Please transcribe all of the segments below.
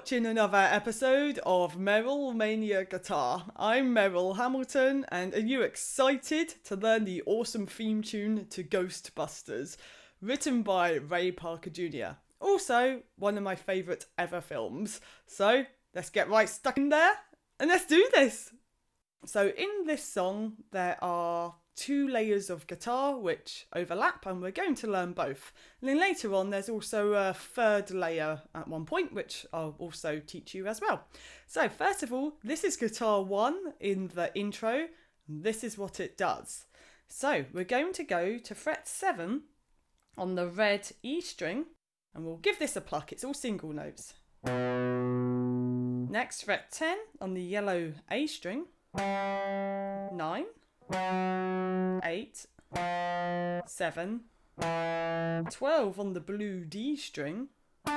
watching another episode of Meryl Mania Guitar. I'm Meryl Hamilton, and are you excited to learn the awesome theme tune to Ghostbusters, written by Ray Parker Jr., also one of my favourite ever films. So let's get right stuck in there and let's do this. So in this song there are 2 layers of guitar which overlap, and we're going to learn both. And then later on there's also a 3rd layer at one point which I'll also teach you as well. So first of all, this is guitar 1 in the intro, and this is what it does. So we're going to go to fret 7 on the red E string, and we'll give this a pluck. It's all single notes. Next, fret 10 on the yellow A string, 9, 8, 7, 12 on the blue D string, 8.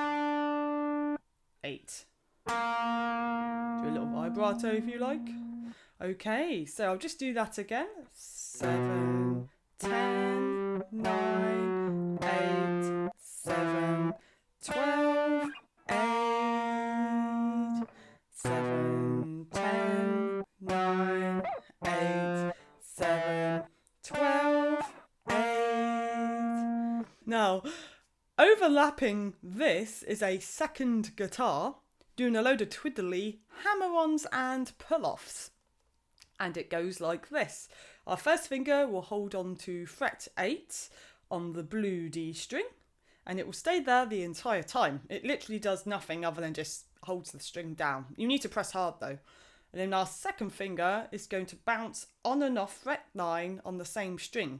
Do a little vibrato if you like. Okay, so I'll just do that again. 7, 10, 9, 8, 7, 12, 8, 7, 10, 9, 8, 7, 12, 8. Now, overlapping this is a second guitar doing a load of twiddly hammer-ons and pull-offs. And it goes like this. Our first finger will hold on to fret 8 on the blue D string, and it will stay there the entire time. It literally does nothing other than just holds the string down. You need to press hard though. And then our second finger is going to bounce on and off fret 9 on the same string,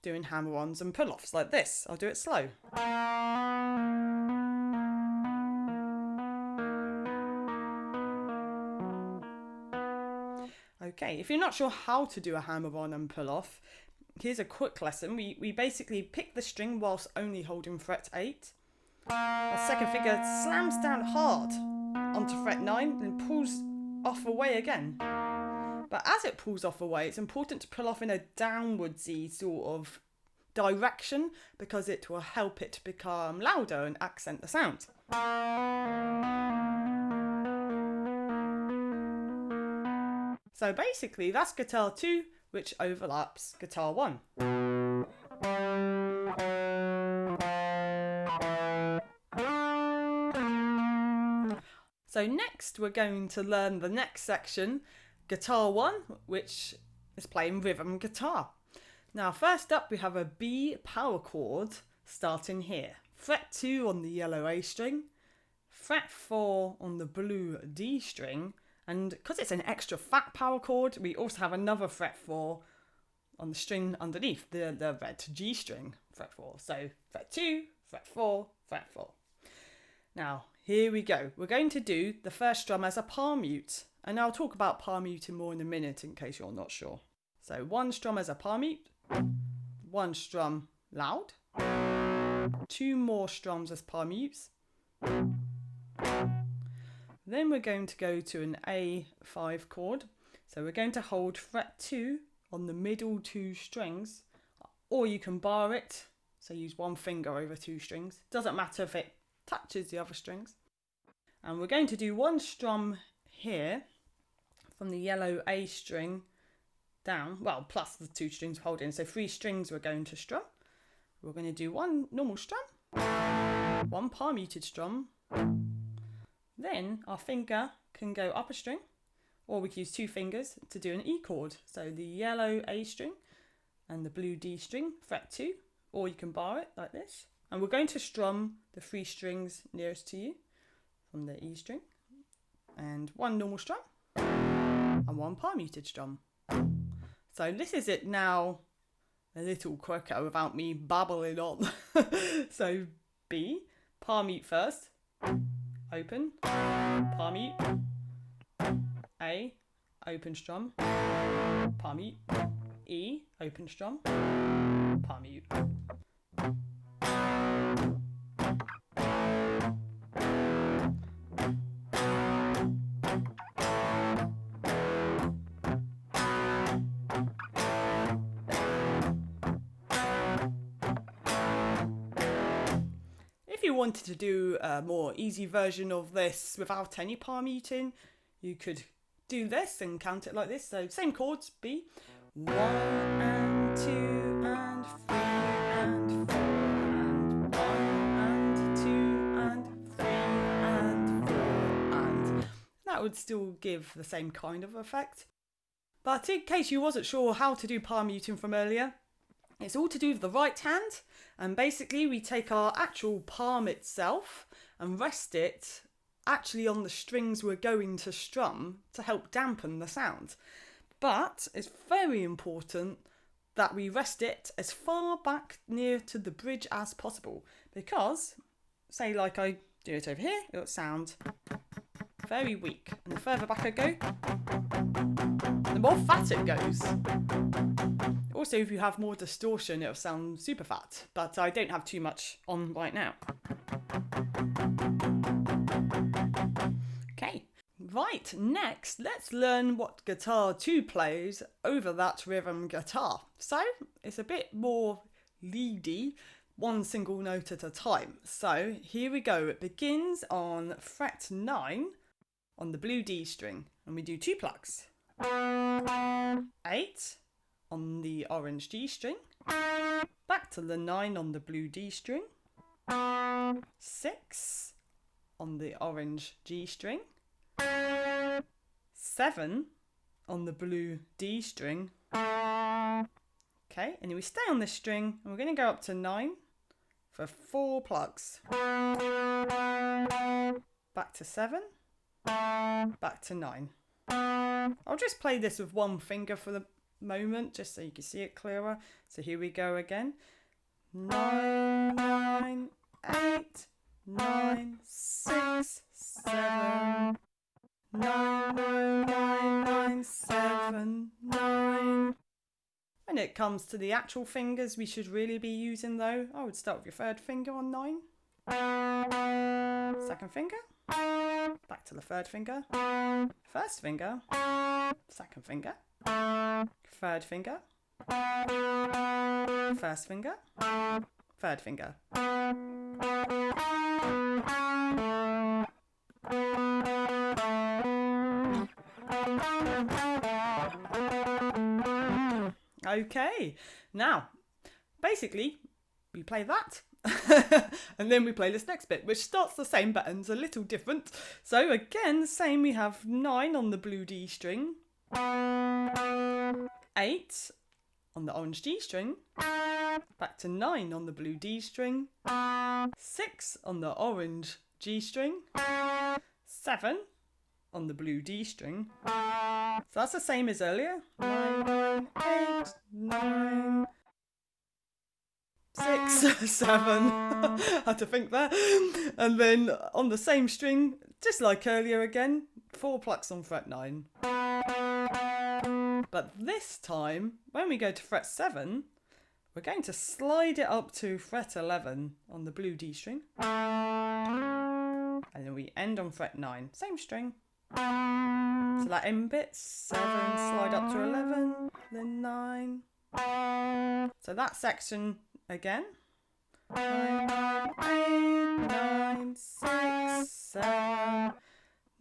doing hammer-ons and pull-offs like this. I'll do it slow. Okay, if you're not sure how to do a hammer-on and pull-off, here's a quick lesson. We basically pick the string whilst only holding fret 8. Our second finger slams down hard onto fret 9 and pulls off away again. But as it pulls off away, it's important to pull off in a downwardsy sort of direction, because it will help it become louder and accent the sound. So basically that's guitar 2, which overlaps guitar 1. So next we're going to learn the next section, guitar 1, which is playing rhythm guitar. Now first up we have a B power chord starting here. Fret 2 on the yellow A string, fret 4 on the blue D string, and because it's an extra fat power chord, we also have another fret 4 on the string underneath, the red G string, fret 4. So fret 2, fret 4, fret 4. Now, here we go. We're going to do the first strum as a palm mute, and I'll talk about palm muting more in a minute in case you're not sure. So 1 strum as a palm mute, 1 strum loud, 2 more strums as palm mutes. Then we're going to go to an A5 chord. So we're going to hold fret 2 on the middle 2 strings, or you can bar it, so use 1 finger over 2 strings. Doesn't matter if it touches the other strings. And we're going to do 1 strum here from the yellow A string down, well, plus the 2 strings holding, so 3 strings we're going to strum. We're going to do 1 normal strum, 1 palm muted strum. Then our finger can go up a string, or we can use 2 fingers to do an E chord. So the yellow A string and the blue D string, fret 2, or you can bar it like this. And we're going to strum the 3 strings nearest to you from the E string, and 1 normal strum and 1 palm muted strum. So this is it now a little quicker without me babbling on. So B, palm mute first, open, palm mute, A, open strum, palm mute, E, open strum, palm mute. wanted to do a more easy version of this without any palm muting, you could do this and count it like this. So same chords, B, 1 and 2 and 3 and 4 and 1 and 2 and 3 and 4, and that would still give the same kind of effect. But in case you wasn't sure how to do palm muting from earlier, it's all to do with the right hand, and basically we take our actual palm itself and rest it actually on the strings we're going to strum to help dampen the sound. But it's very important that we rest it as far back near to the bridge as possible, because, say like I do it over here, it'll sound very weak, and the further back I go, the more fat it goes. Also, if you have more distortion, it'll sound super fat, but I don't have too much on right now. Okay, right, next let's learn what guitar 2 plays over that rhythm guitar. So it's a bit more leady, one single note at a time. So here we go. It begins on fret 9 on the blue D string, and we do 2 plucks. 8 on the orange G string, back to the 9 on the blue D string, 6 on the orange G string, 7 on the blue D string. Okay, and then we stay on this string, and we're going to go up to 9 for 4 plucks. Back to 7, back to 9. I'll just play this with one finger for the moment, just so you can see it clearer. So here we go again. 9, 9, 8, 9, 6, 7, 9, 9, 9, 9, 7, 9. When it comes to the actual fingers we should really be using though, I would start with your 3rd finger on 9. 2nd finger, back to the 3rd finger, 1st finger, 2nd finger, 3rd finger, 1st finger, 3rd finger. Okay, now basically we play that and then we play this next bit, which starts the same but ends a little different. So again, same, we have 9 on the blue D string, 8 on the orange G string, back to 9 on the blue D string, 6 on the orange G string, 7 on the blue D string. So that's the same as earlier. 9, 9, 8, 9, 6, 7. Had to think there. And then on the same string, just like earlier again, 4 plucks on fret 9. But this time, when we go to fret 7, we're going to slide it up to fret 11 on the blue D string. And then we end on fret 9, same string. So that end bit, 7, slide up to 11, then 9. So that section again. 9, 9, 8, 9, 6, 7,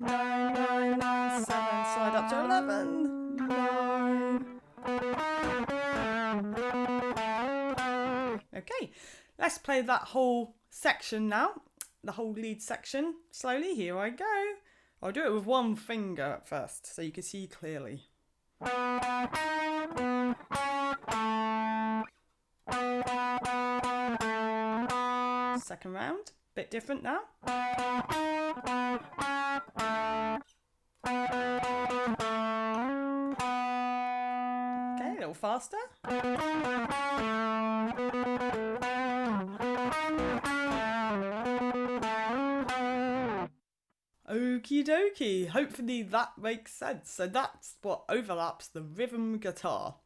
9, 9, 9, 7, slide up to 11, 9. Okay, let's play that whole section now, the whole lead section slowly. Here I go. I'll do it with one finger at first so you can see clearly. Second round, bit different now. Okay, a little faster. Okie dokie, hopefully that makes sense. So that's what overlaps the rhythm guitar.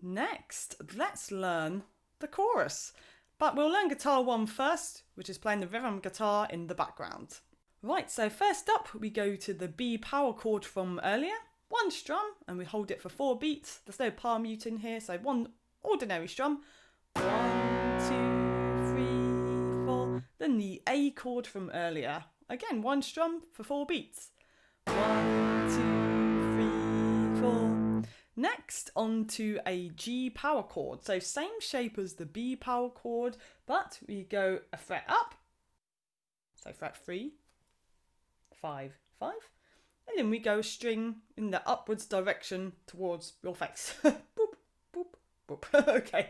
Next, let's learn the chorus. But we'll learn guitar 1 first, which is playing the rhythm guitar in the background. Right, so first up we go to the B power chord from earlier. 1 strum, and we hold it for 4 beats. There's no palm mute in here, so 1 ordinary strum. 1, 2, 3, 4. Then the A chord from earlier. Again, one strum for 4 beats. 1, 2, 3, 4. Next, onto a G power chord. So same shape as the B power chord, but we go a fret up. So fret 3, 5, 5. And then we go a string in the upwards direction towards your face. Boop, boop, boop. Okay,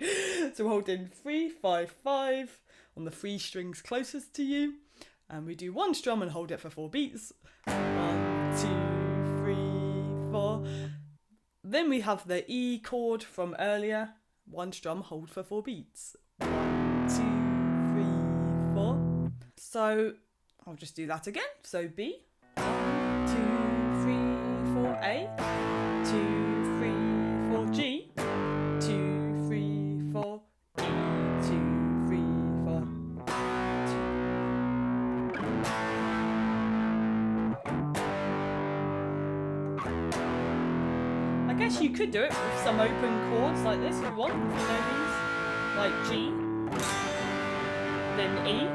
so we're holding 3, 5, 5 on the 3 strings closest to you. And we do one strum and hold it for 4 beats. 1, 2, 3, 4. Then we have the E chord from earlier. One strum, hold for 4 beats. 1, 2, 3, 4. So I'll just do that again. So B. 1, 2, 3, 4. A. 2, 3, 4. G. 2, 3, 4. E. 2, 3, 4. I guess you could do it with some open chords like this if you want. You know these? Like G. Then E.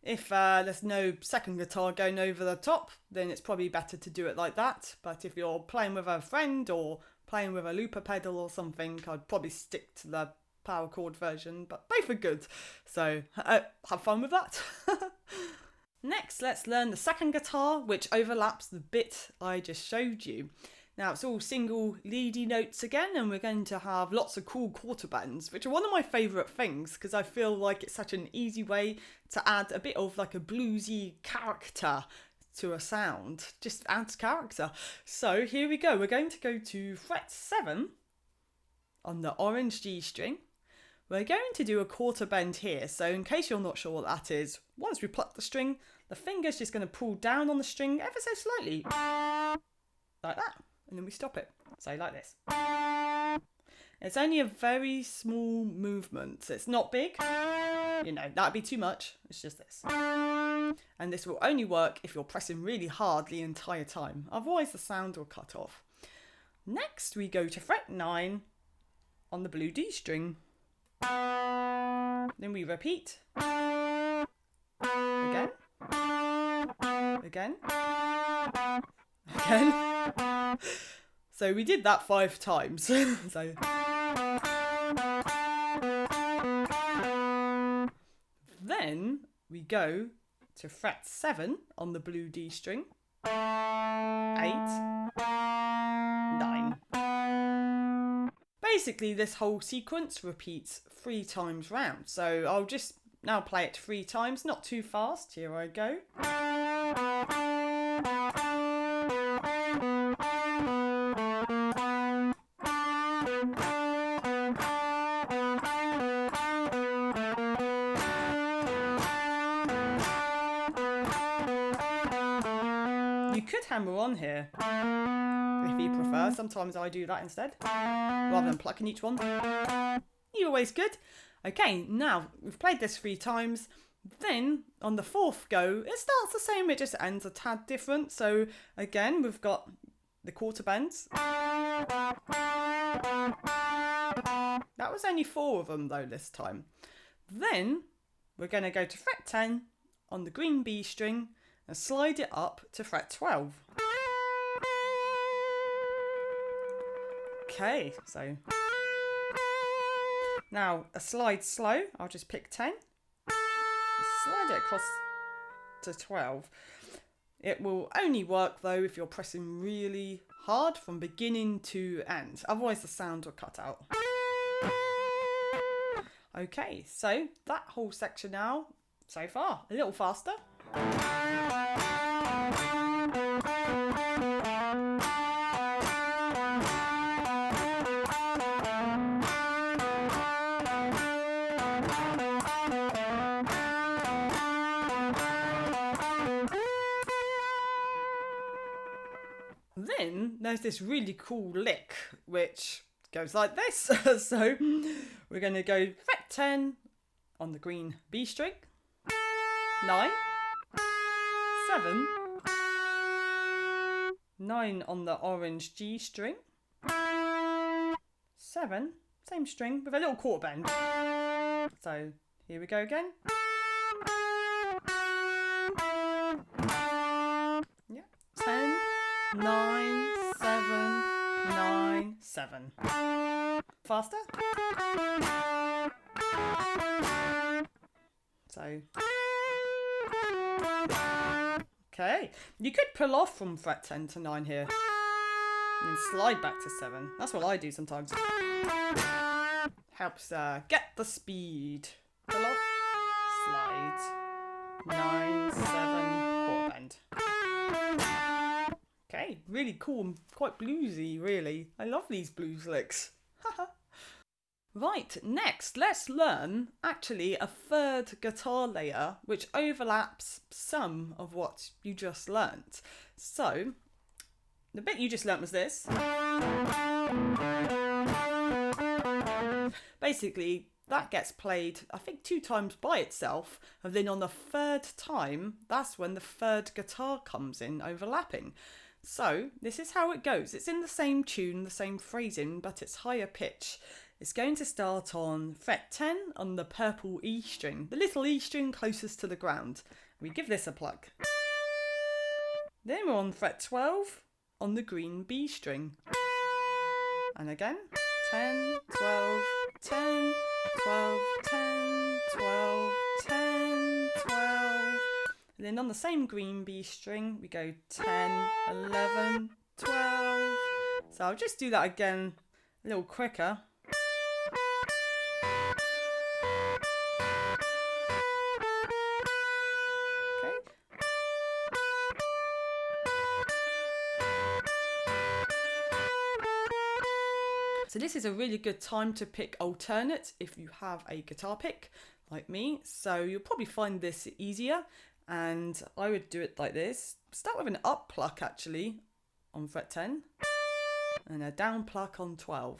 If there's no second guitar going over the top, then it's probably better to do it like that. But if you're playing with a friend or playing with a looper pedal or something, I'd probably stick to the power chord version, but both are good. So have fun with that. Next, let's learn the second guitar, which overlaps the bit I just showed you. Now it's all single leady notes again, and we're going to have lots of cool quarter bends, which are one of my favourite things because I feel like it's such an easy way to add a bit of like a bluesy character to a sound. Just adds character. So here we go. We're going to go to fret 7 on the orange G string. We're going to do a quarter bend here. So in case you're not sure what that is, once we pluck the string, the finger's just going to pull down on the string ever so slightly. Like that. And then we stop it. So like this. It's only a very small movement. So it's not big. You know, that'd be too much. It's just this. And this will only work if you're pressing really hard the entire time. Otherwise the sound will cut off. Next we go to fret 9 on the blue D string. Then we repeat. Again. Again. Again. So we did that 5 times. So then we go to fret 7 on the blue D string. 8, 9. Basically this whole sequence repeats 3 times round. So I'll just now play it 3 times, not too fast. Here I go. You could hammer on here if you prefer. Sometimes I do that instead, rather than plucking each one. Either way's good. Okay, now we've played this 3 times. Then on the 4th go, it starts the same, it just ends a tad different. So again, we've got the quarter bends. That was only 4 of them though this time. Then we're going to go to fret 10 on the green B string and slide it up to fret 12. Okay, so now a slide slow, I'll just pick 10, slide it across to 12. It will only work though if you're pressing really hard from beginning to end, otherwise the sound will cut out. Okay, so that whole section now, so far, a little faster. Then there's this really cool lick which goes like this. So we're going to go fret 10 on the green B string, 9, 7, 9 on the orange G string, 7, same string with a little quarter bend. So Here we go again. Yeah. 10, 9, 7, 9, 7. Faster. So. Okay. You could pull off from fret 10 to 9 here. And then slide back to 7. That's what I do sometimes. Helps get the speed. Pull off, slide. 9, 7, quarter bend. Okay, really cool and quite bluesy, really. I love these blues licks. Right, next let's learn actually a third guitar layer which overlaps some of what you just learnt. So, the bit you just learnt was this. Basically, that gets played, I think, 2 times by itself, and then on the third time, that's when the third guitar comes in overlapping. So, this is how it goes. It's in the same tune, the same phrasing, but it's higher pitch. It's going to start on fret 10 on the purple E string, the little E string closest to the ground. We give this a pluck. Then we're on fret 12 on the green B string. And again, 10, 12, 10, 12, 10, 12, 10, 12. And then on the same green B string, we go 10, 11, 12. So I'll just do that again a little quicker. So this is a really good time to pick alternate if you have a guitar pick like me. So you'll probably find this easier, and I would do it like this. Start with an up pluck actually on fret 10 and a down pluck on 12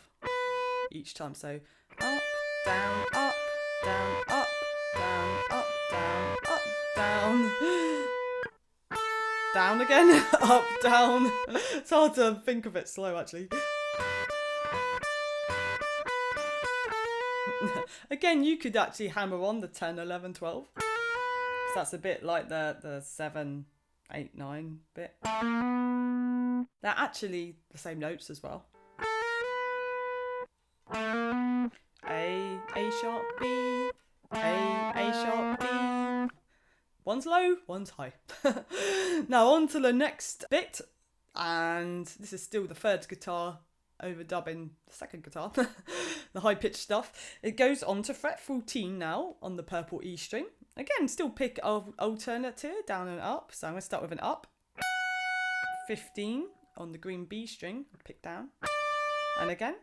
each time. So up, down, up, down, up, down, up, down, up, down. Down again, up, down. It's hard to think of it slow actually. Again, you could actually hammer on the 10, 11, 12. Because that's a bit like the 7, 8, 9 bit. They're actually the same notes as well. A sharp, B, A sharp, B. One's low, one's high. Now on to the next bit. And this is still the third guitar overdubbing the second guitar, the high pitched stuff. It goes on to fret 14 now on the purple E string. Again, still pick alternate here, down and up. So I'm going to start with an up. 15 on the green B string, pick down. And again.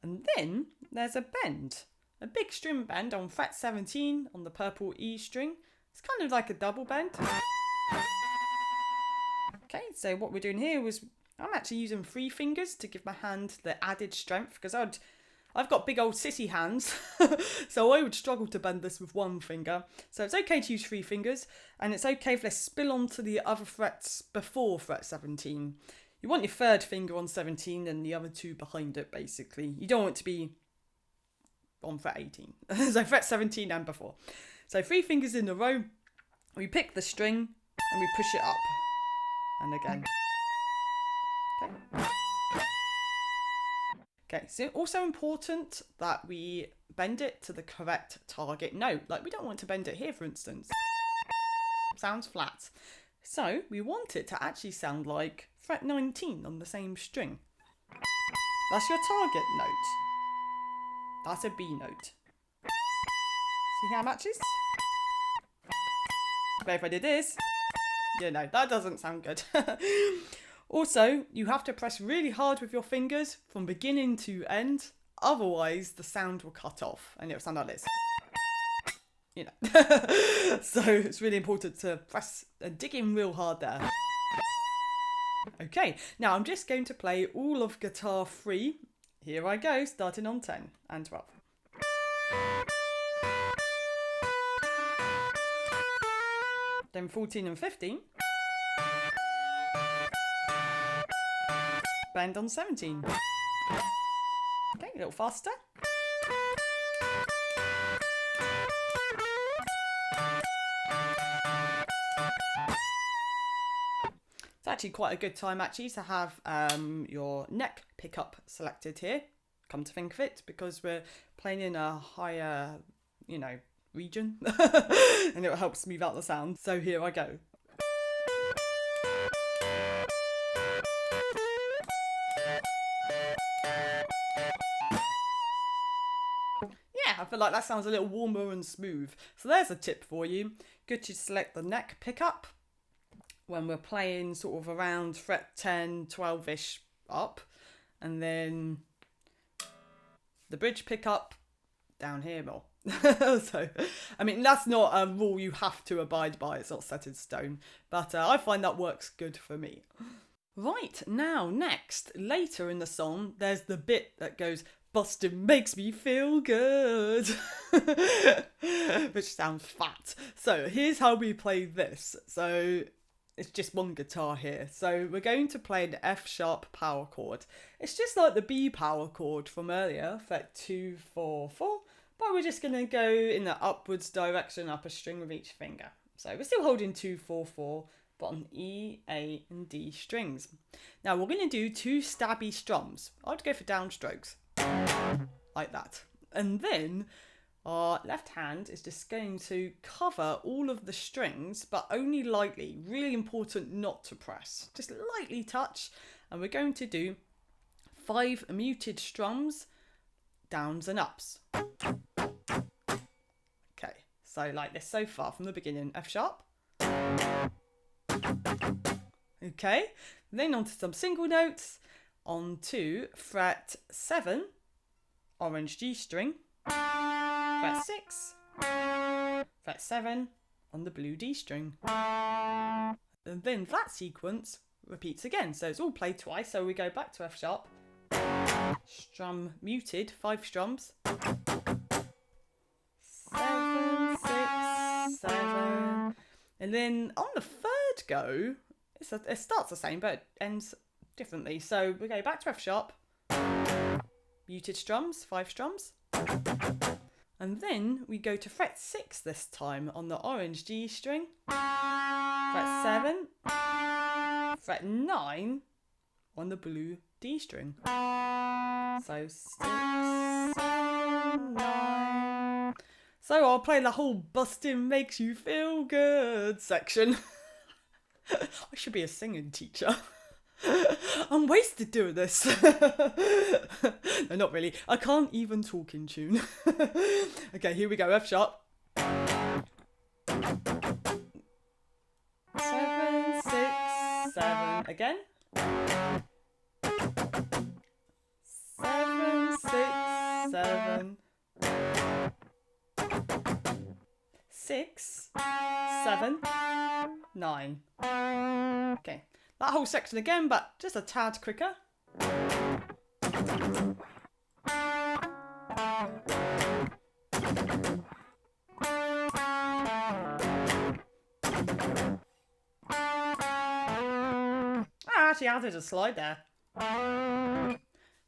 And then there's a bend, a big string bend on fret 17 on the purple E string. It's kind of like a double bend. Okay, so what we're doing here was, I'm actually using 3 fingers to give my hand the added strength, because I've got big old sissy hands, so I would struggle to bend this with 1 finger. So it's okay to use 3 fingers, and it's okay if they spill onto the other frets before fret 17. You want your 3rd finger on 17 and the other 2 behind it, basically. You don't want it to be on fret 18. So fret 17 and before. So 3 fingers in a row, we pick the string and we push it up. And again. Okay, so also important that we bend it to the correct target note. Like, we don't want to bend it here, for instance. Sounds flat. So we want it to actually sound like fret 19 on the same string. That's your target note. That's a B note. See how it matches? But if I did this, yeah, no, that doesn't sound good. Also, you have to press really hard with your fingers from beginning to end. Otherwise, the sound will cut off and it'll sound like this. You know. So it's really important to press and dig in real hard there. Okay, now I'm just going to play all of guitar 3. Here I go, starting on 10 and 12. Then 14 and 15. Bend on 17. little faster. It's actually quite a good time actually to have your neck pickup selected here, come to think of it, because we're playing in a higher, region and it will help smooth out the sound. So here I go. Yeah, I feel like that sounds a little warmer and smooth. So there's a tip for you. Good to select the neck pickup when we're playing sort of around fret 10, 12-ish up, and then the bridge pickup down here more. So, I mean, that's not a rule you have to abide by. It's not set in stone, but I find that works good for me. Right, now, next, later in the song, there's the bit that goes, "Bustin' makes me feel good," which sounds fat. So here's how we play this. So it's just one guitar here. So we're going to play an F sharp power chord. It's just like the B power chord from earlier, fret 2, 4, 4, but we're just going to go in the upwards direction up a string with each finger. So we're still holding 2, 4, 4, but on E, A and D strings. Now we're going to do 2 stabby strums. I'd go for downstrokes, like that. And then our left hand is just going to cover all of the strings, but only lightly. Really important not to press. Just lightly touch. And we're going to do 5 muted strums, downs and ups. Okay, so like this so far from the beginning. F sharp. Okay, then onto some single notes. On to fret 7, orange G string. Fret 6, fret 7 on the blue D string. And then that sequence repeats again. So it's all played twice. So we go back to F sharp, strum muted, 5 strums. 7, 6, 7. And then on the third go, it starts the same, but it ends differently. So we go back to F sharp, muted strums, 5 strums. And then we go to fret 6 this time on the orange G string, fret 7, fret 9 on the blue D string. So 6, 7, 9. So I'll play the whole "Bustin' makes you feel good" section. I should be a singing teacher. I'm wasted doing this. No, not really. I can't even talk in tune. Okay, here we go. F sharp. 7, 6, 7. Again. 7, 6, 7. 6, 7, 9. Okay. That whole section again, but just a tad quicker. I actually added a slide there.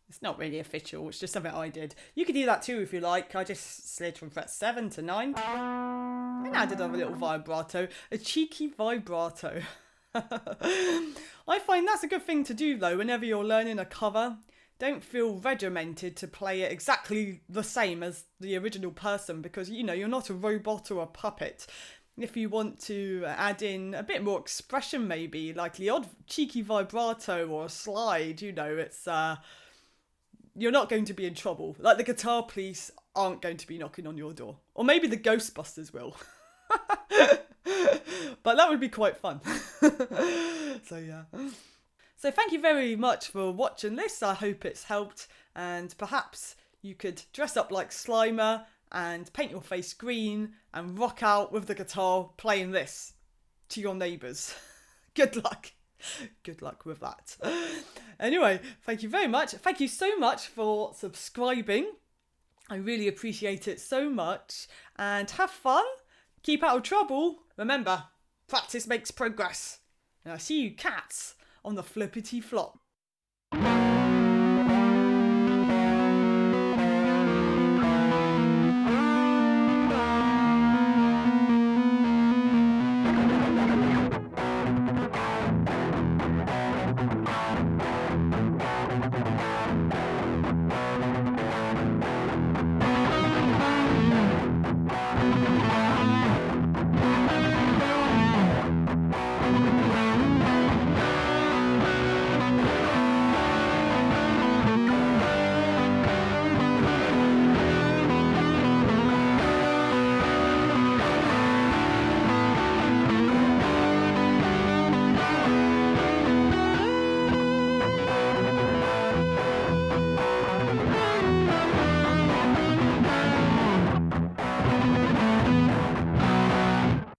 It's not really official, it's just something I did. You could do that too if you like. I just slid from fret 7 to 9. And added a little vibrato, a cheeky vibrato. I find that's a good thing to do though whenever you're learning a cover. Don't feel regimented to play it exactly the same as the original person, because you're not a robot or a puppet. If you want to add in a bit more expression, maybe like the odd cheeky vibrato or a slide, it's you're not going to be in trouble. Like the guitar police aren't going to be knocking on your door, or maybe the Ghostbusters will. But that would be quite fun. So yeah. So thank you very much for watching this. I hope it's helped, and perhaps you could dress up like Slimer and paint your face green and rock out with the guitar playing this to your neighbours. Good luck. Good luck with that. Anyway, thank you very much. Thank you so much for subscribing. I really appreciate it so much. And have fun. Keep out of trouble. Remember, practice makes progress. And I see you cats on the flippity flop.